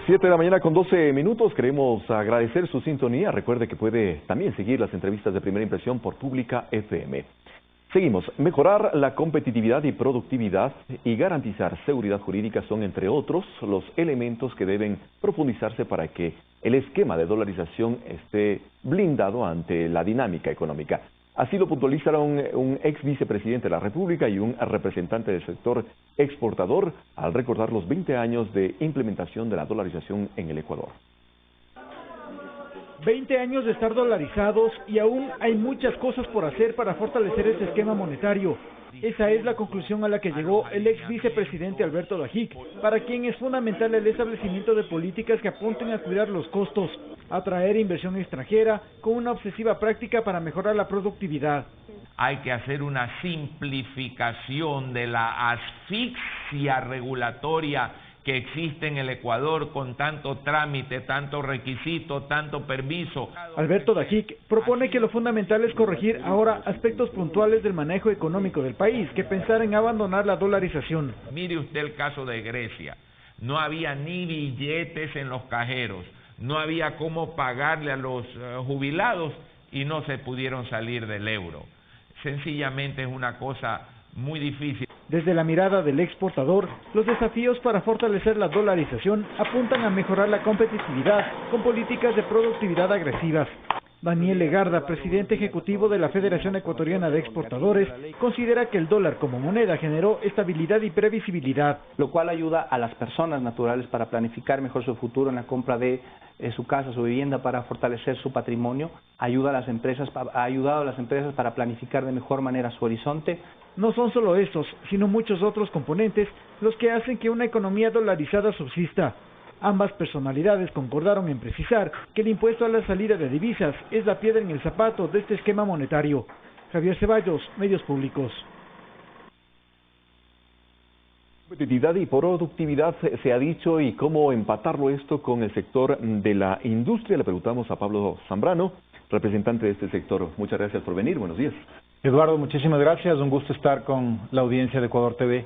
7 de la mañana con 12 minutos. Queremos agradecer su sintonía. Recuerde que puede también seguir las entrevistas de Primera Impresión por Pública FM. Seguimos. Mejorar la competitividad y productividad y garantizar seguridad jurídica son, entre otros, los elementos que deben profundizarse para que el esquema de dolarización esté blindado ante la dinámica económica. Así lo puntualizaron un ex vicepresidente de la República y un representante del sector exportador al recordar los 20 años de implementación de la dolarización en el Ecuador. 20 años de estar dolarizados y aún hay muchas cosas por hacer para fortalecer este esquema monetario. Esa es la conclusión a la que llegó el ex vicepresidente Alberto Dajic, para quien es fundamental el establecimiento de políticas que apunten a cuidar los costos, atraer inversión extranjera con una obsesiva práctica para mejorar la productividad. Hay que hacer una simplificación de la asfixia regulatoria que existe en el Ecuador con tanto trámite, tanto requisito, tanto permiso. Alberto Dajic propone que lo fundamental es corregir ahora aspectos puntuales del manejo económico del país, que pensar en abandonar la dolarización. Mire usted el caso de Grecia. No había ni billetes en los cajeros, no había cómo pagarle a los jubilados y no se pudieron salir del euro. Sencillamente es una cosa muy difícil. Desde la mirada del exportador, los desafíos para fortalecer la dolarización apuntan a mejorar la competitividad con políticas de productividad agresivas. Daniel Legarda, presidente ejecutivo de la Federación Ecuatoriana de Exportadores, considera que el dólar como moneda generó estabilidad y previsibilidad, lo cual ayuda a las personas naturales para planificar mejor su futuro en la compra de su casa, su vivienda, para fortalecer su patrimonio, ha ayudado a las empresas para planificar de mejor manera su horizonte. No son solo estos, sino muchos otros componentes los que hacen que una economía dolarizada subsista. Ambas personalidades concordaron en precisar que el impuesto a la salida de divisas es la piedra en el zapato de este esquema monetario. Javier Ceballos, Medios Públicos. Competitividad y productividad se ha dicho, y cómo empatarlo esto con el sector de la industria. Le preguntamos a Pablo Zambrano, representante de este sector. Muchas gracias por venir. Buenos días. Eduardo, muchísimas gracias. Un gusto estar con la audiencia de Ecuador TV.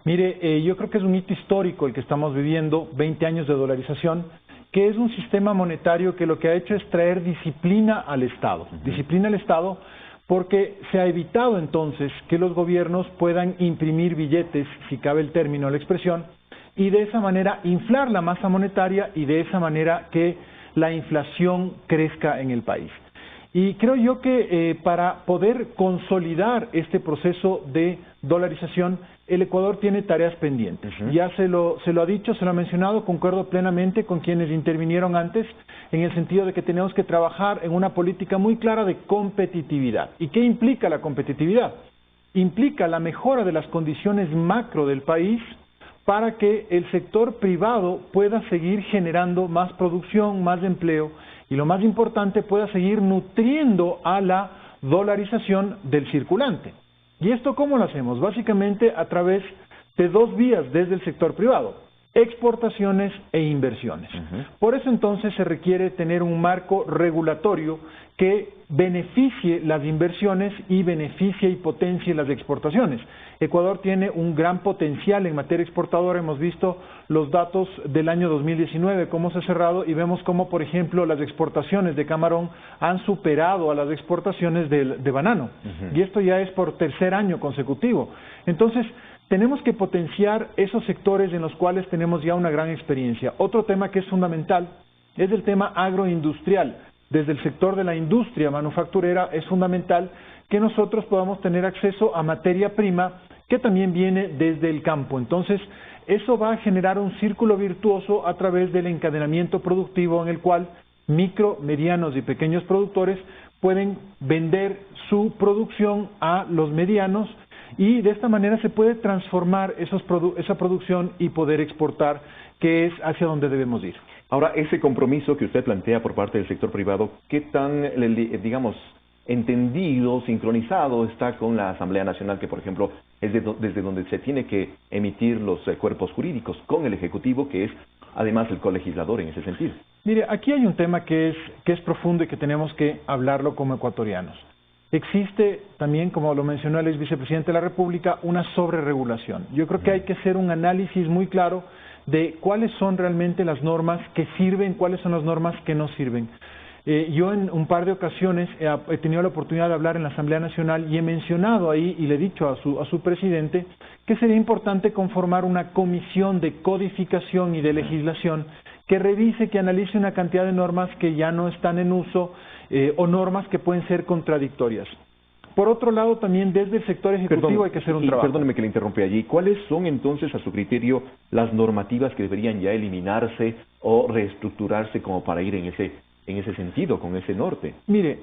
Mire, yo creo que es un hito histórico el que estamos viviendo, 20 años de dolarización, que es un sistema monetario que lo que ha hecho es traer disciplina al Estado. Disciplina al Estado porque se ha evitado entonces que los gobiernos puedan imprimir billetes, si cabe el término, la expresión, y de esa manera inflar la masa monetaria y de esa manera que la inflación crezca en el país. Y creo yo que para poder consolidar este proceso de dolarización, el Ecuador tiene tareas pendientes. Ya se lo ha dicho, se lo ha mencionado, concuerdo plenamente con quienes intervinieron antes, en el sentido de que tenemos que trabajar en una política muy clara de competitividad. ¿Y qué implica la competitividad? Implica la mejora de las condiciones macro del país para que el sector privado pueda seguir generando más producción, más empleo, y lo más importante, pueda seguir nutriendo a la dolarización del circulante. ¿Y esto cómo lo hacemos? Básicamente a través de dos vías desde el sector privado: exportaciones e inversiones. Por eso entonces se requiere tener un marco regulatorio que beneficie las inversiones y beneficie y potencie las exportaciones. Ecuador tiene un gran potencial en materia exportadora. Hemos visto los datos del año 2019, cómo se ha cerrado, y vemos cómo, por ejemplo, las exportaciones de camarón han superado a las exportaciones de banano. Y esto ya es por tercer año consecutivo. Entonces, tenemos que potenciar esos sectores en los cuales tenemos ya una gran experiencia. Otro tema que es fundamental es el tema agroindustrial. Desde el sector de la industria manufacturera es fundamental que nosotros podamos tener acceso a materia prima que también viene desde el campo. Entonces, eso va a generar un círculo virtuoso a través del encadenamiento productivo, en el cual micro, medianos y pequeños productores pueden vender su producción a los medianos, y de esta manera se puede transformar esa producción y poder exportar, que es hacia donde debemos ir. Ahora, ese compromiso que usted plantea por parte del sector privado, ¿qué tan, digamos, entendido, sincronizado está con la Asamblea Nacional, que por ejemplo es desde donde se tiene que emitir los cuerpos jurídicos, con el Ejecutivo, que es además el colegislador en ese sentido? Mire, aquí hay un tema que es profundo y que tenemos que hablarlo como ecuatorianos. existe también, como lo mencionó el ex vicepresidente de la República, una sobreregulación. Yo creo que hay que hacer un análisis muy claro de cuáles son realmente las normas que sirven, cuáles son las normas que no sirven. Yo en un par de ocasiones he tenido la oportunidad de hablar en la Asamblea Nacional y he mencionado ahí y le he dicho a su presidente que sería importante conformar una comisión de codificación y de legislación que revise, que analice una cantidad de normas que ya no están en uso o normas que pueden ser contradictorias. Por otro lado, también desde el sector ejecutivo hay que hacer un trabajo. Perdóneme que le interrumpa allí. ¿Cuáles son entonces, a su criterio, las normativas que deberían ya eliminarse o reestructurarse como para ir en ese sentido, con ese norte? Mire,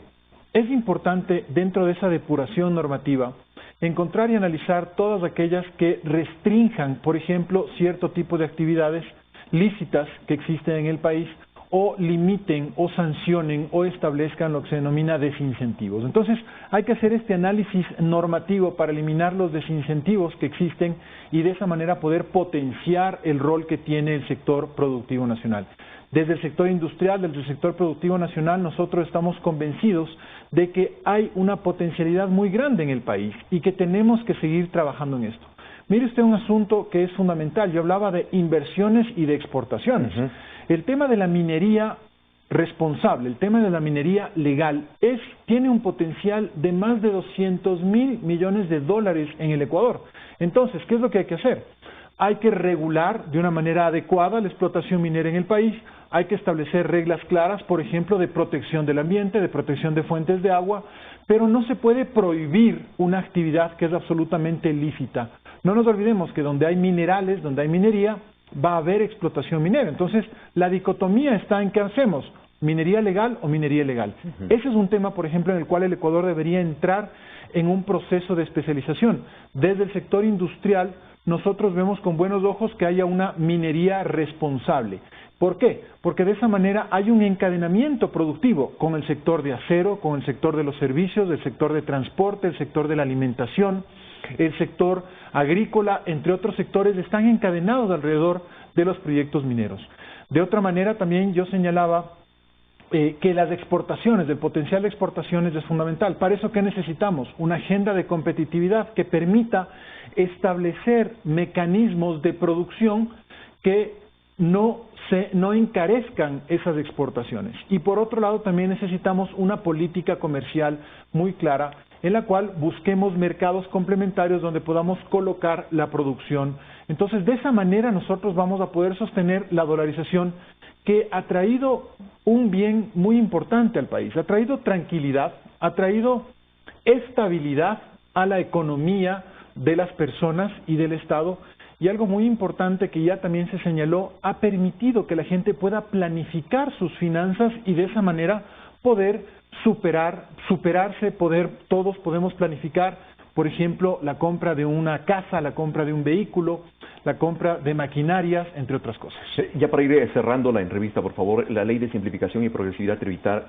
es importante dentro de esa depuración normativa encontrar y analizar todas aquellas que restrinjan, por ejemplo, cierto tipo de actividades lícitas que existen en el país o limiten o sancionen o establezcan lo que se denomina desincentivos. Entonces, hay que hacer este análisis normativo para eliminar los desincentivos que existen y de esa manera poder potenciar el rol que tiene el sector productivo nacional. Desde el sector industrial, desde el sector productivo nacional, nosotros estamos convencidos de que hay una potencialidad muy grande en el país y que tenemos que seguir trabajando en esto. Mire usted un asunto que es fundamental. Yo hablaba de inversiones y de exportaciones. El tema de la minería responsable, el tema de la minería legal, tiene un potencial de más de 200.000 millones de dólares en el Ecuador. Entonces, ¿qué es lo que hay que hacer? Hay que regular de una manera adecuada la explotación minera en el país, hay que establecer reglas claras, por ejemplo, de protección del ambiente, de protección de fuentes de agua, pero no se puede prohibir una actividad que es absolutamente lícita. No nos olvidemos que donde hay minerales, donde hay minería, va a haber explotación minera. Entonces, la dicotomía está en qué hacemos, minería legal o minería ilegal. Ese es un tema, por ejemplo, en el cual el Ecuador debería entrar en un proceso de especialización. Desde el sector industrial, nosotros vemos con buenos ojos que haya una minería responsable. ¿Por qué? Porque de esa manera hay un encadenamiento productivo con el sector de acero, con el sector de los servicios, el sector de transporte, el sector de la alimentación, el sector agrícola, entre otros sectores, están encadenados alrededor de los proyectos mineros. De otra manera, también yo señalaba que las exportaciones, el potencial de exportaciones es fundamental. Para eso, ¿qué necesitamos? Una agenda de competitividad que permita establecer mecanismos de producción que no encarezcan esas exportaciones. Y por otro lado, también necesitamos una política comercial muy clara en la cual busquemos mercados complementarios donde podamos colocar la producción. Entonces, de esa manera nosotros vamos a poder sostener la dolarización que ha traído un bien muy importante al país, ha traído tranquilidad, ha traído estabilidad a la economía de las personas y del Estado, y algo muy importante que ya también se señaló, ha permitido que la gente pueda planificar sus finanzas y de esa manera poder superarse, todos podemos planificar, por ejemplo, la compra de una casa, la compra de un vehículo, la compra de maquinarias, entre otras cosas. Ya para ir cerrando la entrevista, por favor, la ley de simplificación y progresividad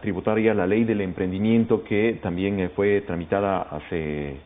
tributaria, la ley del emprendimiento que también fue tramitada hace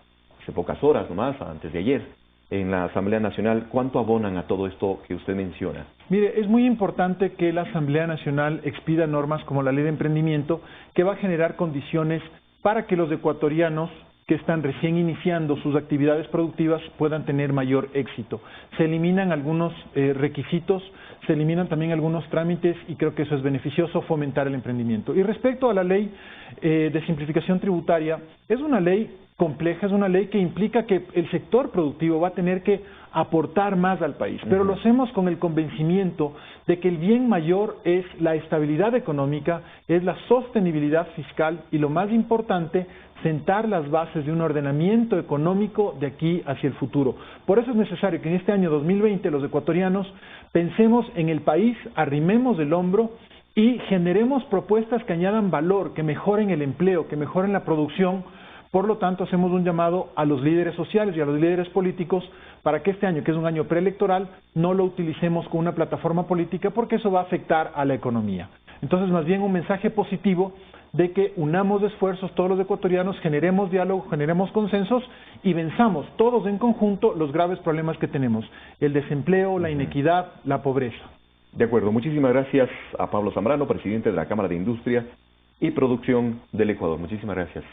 pocas horas nomás, antes de ayer, en la Asamblea Nacional, ¿cuánto abonan a todo esto que usted menciona? Mire, es muy importante que la Asamblea Nacional expida normas como la ley de emprendimiento, que va a generar condiciones para que los ecuatorianos que están recién iniciando sus actividades productivas puedan tener mayor éxito. Se eliminan algunos requisitos, se eliminan también algunos trámites y creo que eso es beneficioso, fomentar el emprendimiento. Y respecto a la ley de simplificación tributaria, es una ley compleja, es una ley que implica que el sector productivo va a tener que aportar más al país, pero lo hacemos con el convencimiento de que el bien mayor es la estabilidad económica, es la sostenibilidad fiscal y lo más importante, sentar las bases de un ordenamiento económico de aquí hacia el futuro. Por eso es necesario que en este año 2020 los ecuatorianos pensemos en el país, arrimemos el hombro y generemos propuestas que añadan valor, que mejoren el empleo, que mejoren la producción. Por lo tanto, hacemos un llamado a los líderes sociales y a los líderes políticos para que este año, que es un año preelectoral, no lo utilicemos como una plataforma política porque eso va a afectar a la economía. Entonces, más bien un mensaje positivo de que unamos esfuerzos todos los ecuatorianos, generemos diálogo, generemos consensos y venzamos todos en conjunto los graves problemas que tenemos, el desempleo, la inequidad, la pobreza. De acuerdo, muchísimas gracias a Pablo Zambrano, presidente de la Cámara de Industria y Producción del Ecuador. Muchísimas gracias.